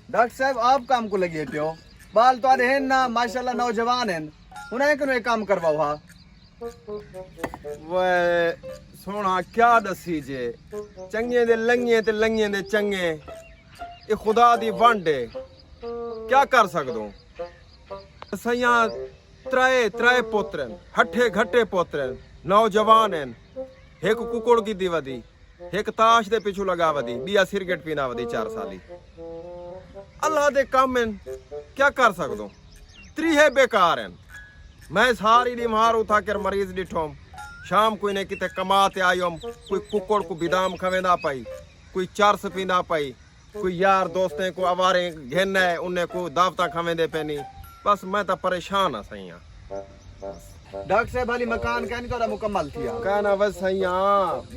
doctor साहब आप काम को लगे पियो बाल तो हैं ना माशाल्लाह नौजवान हैं उन्हें क्यों ये काम करवाओ हा वे सोना क्या दसी जे चंगे दे लंगे ते लंगे दे चंगे ये खुदा दी वंड है क्या कर सकदो सैया त्राए पोत्र हठे घटे पोत्र नौजवान हैं एक कुकुड़ की दी वदी एक ताश दे पिछू लगा वदी बिया सिरगेट पीना वदी 4 साली अल्लाह दे काम हैं क्या कर सकदो त्रीहे बेकार हैं मैं सारी बीमार उठा कर मरीज डिठोम शाम को इन्हें किते कमाते आयोम कोई कुकुड़ को बिदाम खवेंदा पाई कोई चरस पींदा पाई कोई यार दोस्तें को अवारे घेना है उन्हें को दावता खवेंदे पैनी बस मैं तो परेशान हाँ सैया डॉक्टर साहब वाली मकान का नहीं तो मुकम्मल थिया कहना बस सैया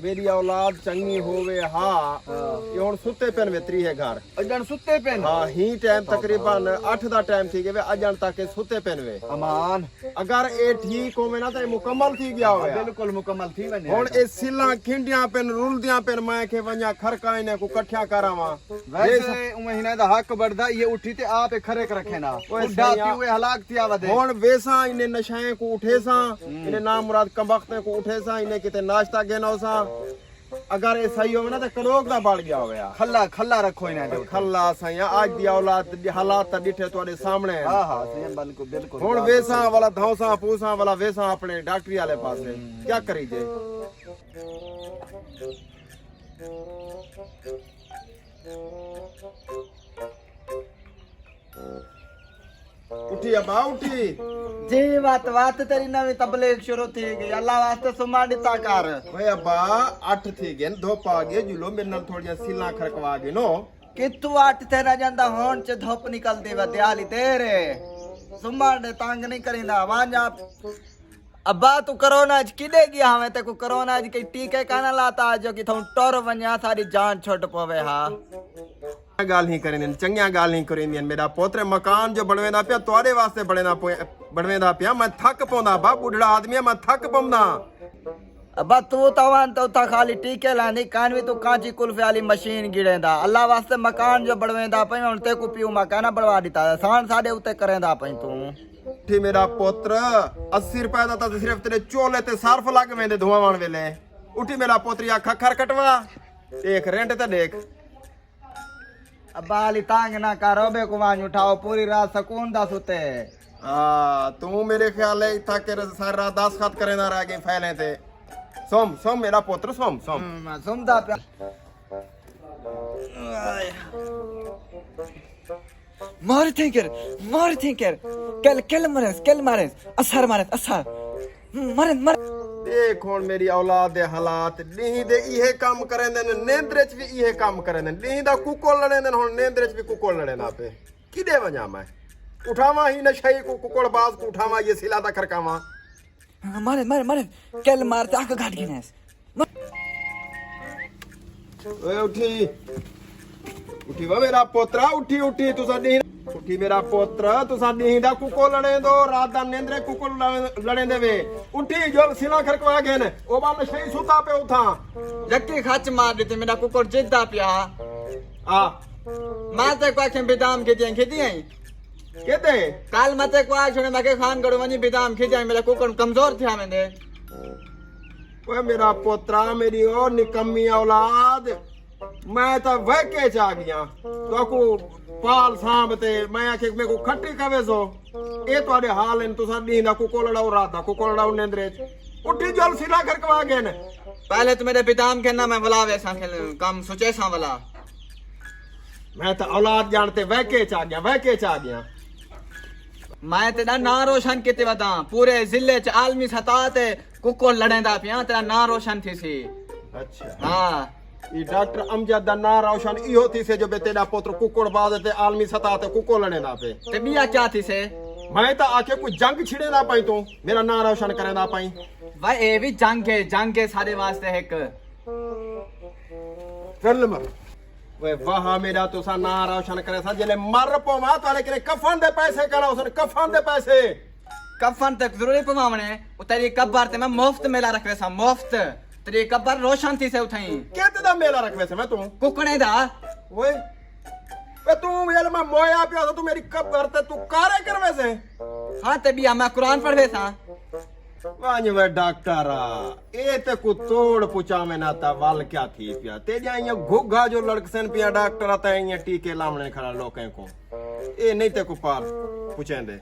मेरी औलाद चंगी होवे हाँ ये हुन सुते पेन वे त्रीहे घर अजन सुते पेन हाँ ही टाइम तकरीबन 8 दा टाइम थी गए अजन तक सुते पेन वे अमान अगर ए ठीक होवे ना तो मुकम्मल थी गया होवे बिल्कुल मुकम्मल थी वने हुन ए सिला खिंडियां पेन रुलदियां पेन मैं के वन्या खरका इने को कठिया करावा वैसे महीने दा हक बढ़दा ये उठी ते आप खरे कर रखे ना उठा हुए हलाक थिया वदे हुन वैसा इने नशाएं को उठे सा इने नाम मुराद कमबख्ते को उठे सा इने किते नाश्ता गेनो सा अगर ये सही होवे ना तो कलोग ना बढ़ गया होवे खल्ला खल्ला रखो इने खल्ला सैया आज दी औलाद हालात दिठे तोरे सामने हां हां सही बिल्कुल बिल्कुल हुन वैसा वाला धौसा पूसा वाला वैसा अपने डॉक्टरी वाले पास है क्या करी जे उठी अबा उठी जी बात तेरी नवी तबलीग शुरू थी गई अल्लाह वास्ते सुमा दिता कर ओए अबा 8 थी गए धोप आ गए जुलो मेरे नाल थोड़ियां सिला खरकवा गए नो कितु 8 तेरा ਜਾਂਦਾ ਹੋਣ ਚ ਧੁੱਪ ਨਿਕਲਦੀ ਵਾ ਦਿਹਾਲੀ ਤੇਰੇ ਸੁਮਾ ਦੇ ਤੰਗ ਨਹੀਂ ਕਰਿੰਦਾ ਵਾਂਜਾ अब्बा तू कोरोना च किदे गया हमें ते को कोरोना च कई टीके काना लाता जो कि थों टोर वन्या सारी जान छुट पवे हा गाल नहीं करेंदे चंगिया गाल नहीं करेंदे मेरा पोत्र मकान जो बनवेदा पिया तोरे वास्ते बनवेदा पिया मैं थक पौंदा बा बुढ़ड़ा आदमी मैं थक पौंदा अब्बा तू तवान तो ता खाली टीके लानी कान भी तू कांची कुल्फे वाली मशीन गिड़ेंदा अल्लाह वास्ते मकान जो बनवेदा पई हुन ते को पियो मकाना बनवा दिता सान साडे उते करेंदा पई तू ठी मेरा पुत्र 80 रुपए दा तो सिर्फ तेरे चोले ते सर्फ लग वेंदे धुआवाण वेले उठी मेरा पुत्र या खखर कटवा देख रेंट ते देख अब्बा अली तांग ना करो बे को वांज उठाओ पूरी रात सुकून दा सुते तू मेरे ख्याल है इथा के सारी रात 10 खत करेंदा रह गई फैले ते सोम सोम मेरा पुत्र सोम सोम सुमदा पे मार थिंकर कल मारेस असर मारे देख हुन मेरी औलाद दे हालात नींद दे इहे काम करेंदे ने नींद्र च भी इहे काम करेंदे नींद दा कुको लड़ेंदे हुन नींद्र च भी कुको लड़े ना पे किदे वजा मैं उठावा ही नशई को कुकोड़ बाज को उठावा ये सिला दा खरकावा मारे कल मारते आंख घाट गिनेस ओए उठी वा मेरा पोत्रा उठी तुसा नी उठी मेरा पोत्र तुसा नींद दा कुको लड़े दो रात दा नींद्रे कुको लड़े देवे उठी जो सिला खरकवा गए ने ओ बा नशई सुता पे उठा जक्की खच मार देते मेरा कुकुर जिद्दा पिया आ माते को आखे बिदाम के दिए केते काल मते को आखे मके खान करो वनी बिदाम खिजाई मेरा कुकुर कमजोर थिया में दे ओए मेरा पोत्रा मेरी ओ निकम्मी औलाद मैं तो वहके च आ गया तो को पाल सांभते मैं आखे मेरे को खट्टी कवे सो ए तोड़े हाल इन तुसा नींद दा कुको लड़ाओ रात दा कुको लड़ाओ नींद्रे उठी जल सिला खरकवा गए ने पहले तो मेरे पिताम के ना मैं बुलावे सा काम सोचे सा वाला मैं तो औलाद जानते वहके च आ गया मैं तेरा ना रोशन किते बता पूरे जिले च आलमी सतह ते कुको लड़ेंदा पिया तेरा ना रोशन थी सी अच्छा हां ये डॉक्टर अमजद दा ना रोशन इहो थी से जो बे तेरा पुत्र कुकुड़ बाज ते आलमी सतह ते कुको लड़े ना पे ते बिया क्या थी से मैं तो आके कोई जंग छिड़े ना पाई तू मेरा ना रोशन करे ना पाई भाई ए भी जंग के सारे वास्ते एक चल मर वे वाह मेरा तुसा ना रोशन करे सा जले मर पवा ताले करे कफन दे पैसे करा उसने कफन दे पैसे कफन तक जरूरी पवावणे उतरी कब्र ते मैं मुफ्त मेला रखवे सा मुफ्त तेरी कब्र रोशन थी से उठाई केते दा मेला रखवे से मैं तू कुकणे दा ਓਏ ਵੇ ਤੂੰ ਵੇਲ ਮੈਂ ਮੋਇਆ ਪਿਆ ਤੂੰ ਮੇਰੀ ਕਬਰ ਤੇ ਤੂੰ ਕਾਰੇ ਕਰਵੇ ਸੇ हाँ ते भी मैं कुरान पढ़वे सा ਵਾਂਜ ਵੇ ਡਾਕਟਰਾ ਇਹ ਤੇ ਕੋ ਤੋੜ ਪੁਚਾਵੇਂ ਨਾ ਤਾ ਵੱਲ ਕਿਆ ਥੀ ਪਿਆ ਤੇ ਜਾਈਆਂ ਘੁੱਗਾ ਜੋ ਲੜਕਸਨ ਪਿਆ ਡਾਕਟਰਾ ਤਾਂ ਇਹ ਟੀਕੇ ਲਾਉਣੇ ਖੜਾ ਲੋਕਾਂ ਕੋ ਇਹ ਨਹੀਂ ਤੇ ਕੋ ਪਾਰ ਪੁਚੈਂਦੇ